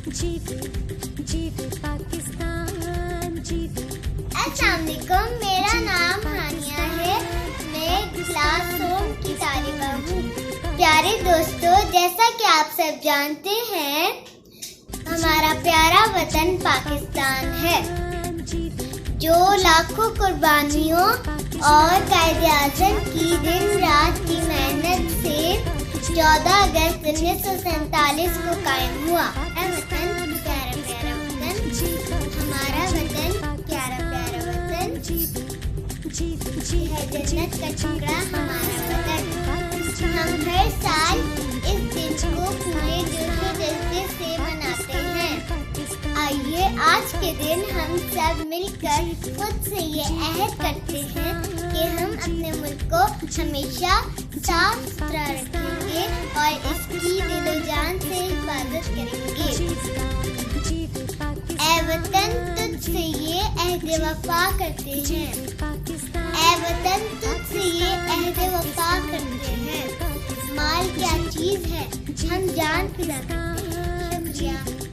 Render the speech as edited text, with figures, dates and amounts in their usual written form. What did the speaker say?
السلام علیکم، میرا نام ہانیہ ہے، میں کلاس 4 کی طالبہ ہوں۔ پیارے دوستو، جیسا کہ آپ سب جانتے ہیں، ہمارا پیارا وطن پاکستان ہے جو لاکھوں قربانیوں اور قائد اعظم کی دن رات کی محنت سے 14 اگست 1947 کو قائم ہوا۔ اے وطن، پیارا پیارا وطن، ہمارا وطن، پیارا پیارا وطن، ہے جنت کا ٹکڑا ہمارا وطن۔ ہم ہر سال اس دن کو پورے جوش و جذبے سے مناتے ہیں۔ آئیے آج کے دن ہم سب مل کر خود سے یہ عہد کرتے ہیں کہ ہم اپنے ملک کو ہمیشہ صاف ستھرا رکھیں گے اور اس کی دل و جان سے حفاظت کریں گے۔ اے وطن، تجھ سے یہ عہد وفا کرتے ہیں، اے وطن، تجھ سے یہ عہد وفا کرتے ہیں۔ مال کیا چیز ہے، ہم جان فدا کرتے ہیں۔ شکریہ۔